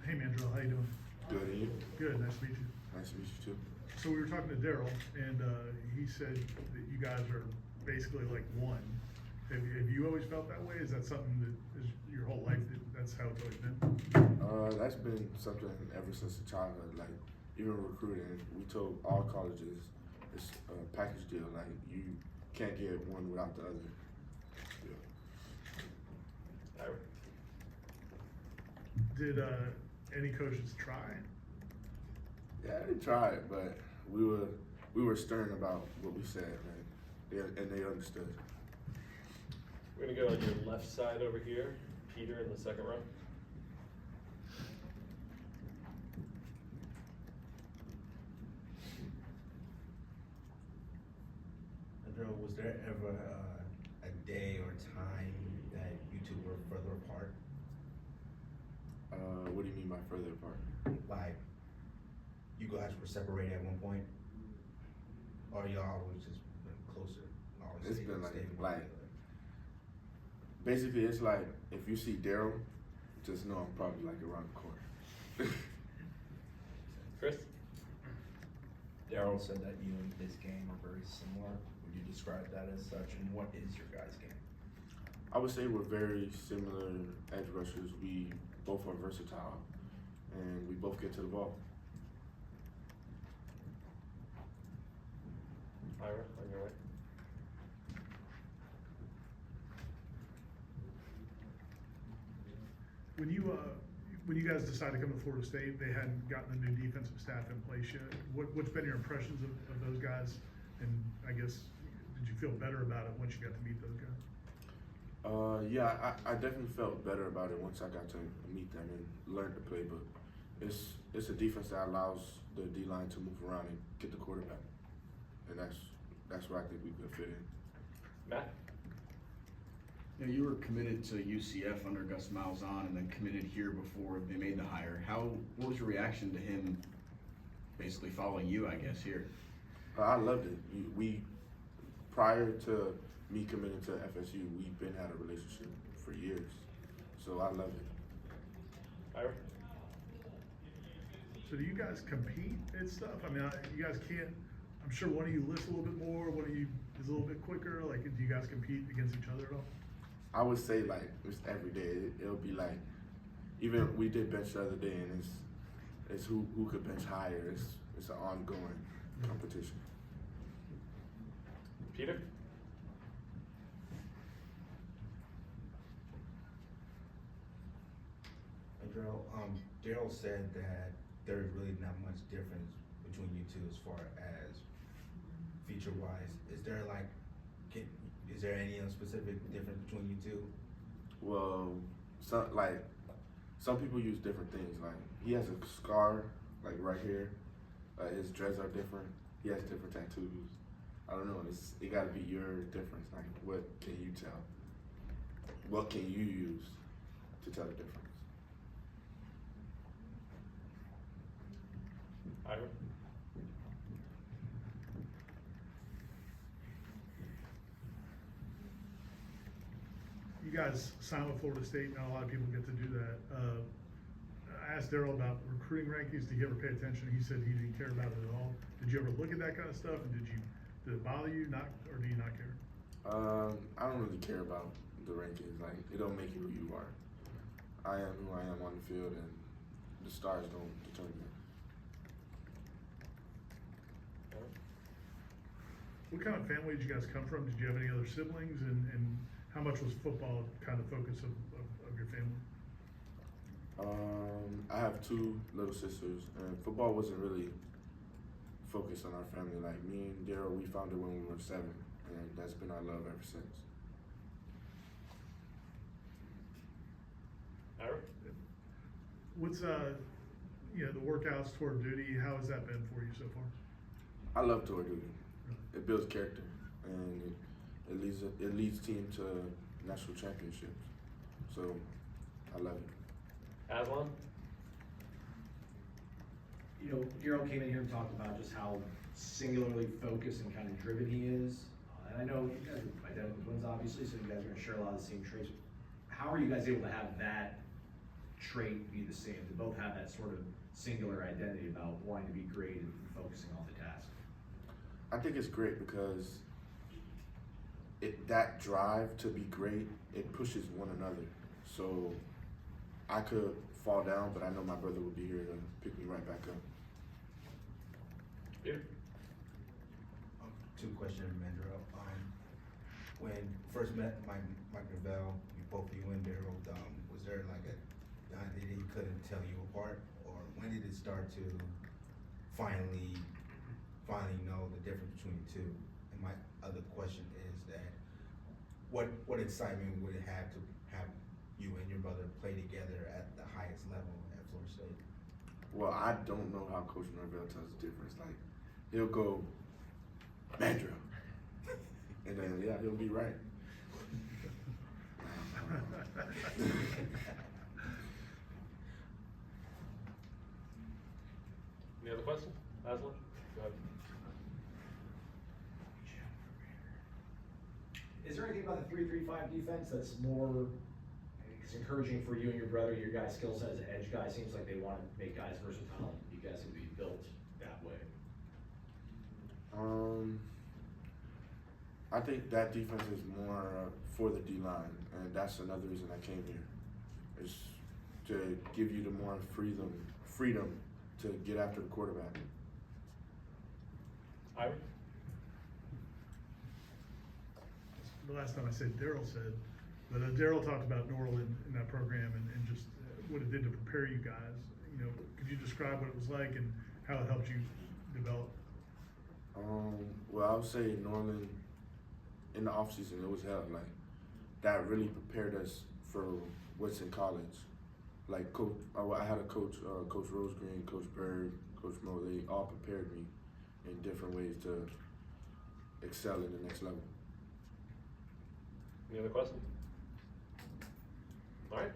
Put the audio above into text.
Hey Mandrell, how you doing? Good, and you? Good, nice to meet you. Nice to meet you too. So we were talking to Daryl, and he said that you guys are basically like one. Have you always felt that way? Is that something that is your whole life, that's how it's always been? That's been something ever since the childhood. Like even recruiting, we told all colleges it's a package deal. Like you can't get one without the other. Yeah. Did any coaches try? Yeah, they tried, but we were stern about what we said, man. And they understood. We're gonna go on your left side over here, Peter in the second row. Andrew, was there ever a day or time that you two were further apart? What do you mean by further apart? Like, you guys were separated at one point? Or y'all always just been closer? Always It's stayed- been stayed like together? basically it's like if you see Daryl, just know I'm probably like around the corner. Chris? Daryl said that you and his game are very similar. Would you describe that as such? And what is your guys' game? I would say we're very similar edge rushers. We both are versatile, and we both get to the ball. Ira, on your right. When you guys decided to come to Florida State, they hadn't gotten a new defensive staff in place yet. What's been your impressions of those guys? And I guess, did you feel better about it once you got to meet those guys? Yeah, I definitely felt better about it once I got to meet them and learn the playbook. It's a defense that allows the D line to move around and get the quarterback, and that's where I think we could fit in. Matt? You know, you were committed to UCF under Gus Malzahn and then committed here before they made the hire. What was your reaction to him basically following you, I guess, here? I loved it. We prior to me committing to FSU, we've been had a relationship for years, so I love it. Ira? So do you guys compete and stuff? I mean, you guys can't, I'm sure one of you lifts a little bit more, one of you is a little bit quicker. Like, do you guys compete against each other at all? I would say like it's every day. It'll be like, even we did bench the other day, and it's who could bench higher. It's an ongoing competition. Peter? Andrew, Daryl said that there's really not much difference between you two as far as feature-wise. Is there any specific difference between you two? Well, some people use different things. Like he has a scar like right here. His dreads are different. He has different tattoos. I don't know. It got to be your difference. Like, what can you tell? What can you use to tell the difference? Ira? You guys signed with Florida State, not a lot of people get to do that. I asked Daryl about recruiting rankings. Did he ever pay attention? He said he didn't care about it at all. Did you ever look at that kind of stuff? And did it bother you, or do you not care? I don't really care about the rankings. Like, it don't make you who you are. I am who I am on the field, and the stars don't determine it. What kind of family did you guys come from? Did you have any other siblings? And how much was football kind of focus of your family? I have two little sisters, and football wasn't really focused on our family. Like me and Daryl, we found it when we were 7, and that's been our love ever since. Ira? What's the workouts toward duty? How has that been for you so far? I love tour duty. It builds character, and it leads team to national championships. So I love it. Aslan? You know, Daryl came in here and talked about just how singularly focused and kind of driven he is. And I know you guys are identical twins, obviously, so you guys are going to share a lot of the same traits. How are you guys able to have that trait be the same, to both have that sort of singular identity about wanting to be great and focusing on the task? I think it's great because that drive to be great, it pushes one another. So I could fall down, but I know my brother would be here to pick me right back up. Peter? Two questions, Mandrell. When first met Mike Norvell, both you and Daryl, was there like a that he couldn't tell you apart, or when did it start to finally know the difference between the two? And my other question is that what excitement would it have to have you and your brother play together at the highest level at Florida State? Well, I don't know how Coach Norvell tells the difference. Like, he'll go, Mandrell. And then, yeah, he'll be right. Any other questions? Aslan? Go ahead. Is there anything about the 3-3-5 defense that's more encouraging for you and your brother, your guys' skill set as an edge guy? Seems like they want to make guys versatile. You guys would be built that way. I think that defense is more for the D-line, and that's another reason I came here, is to give you the more freedom to get after the quarterback. Ira? The last time I said Daryl said, but Daryl talked about Norrell in that program and just what it did to prepare you guys. You know, could you describe what it was like and how it helped you develop? Well, I would say Norman, in the offseason, it was hell. Like, that really prepared us for what's in college. Like, I had a coach, Coach Rosegreen, Coach Berg, Coach Mo, they all prepared me in different ways to excel in the next level. Any other questions? All right.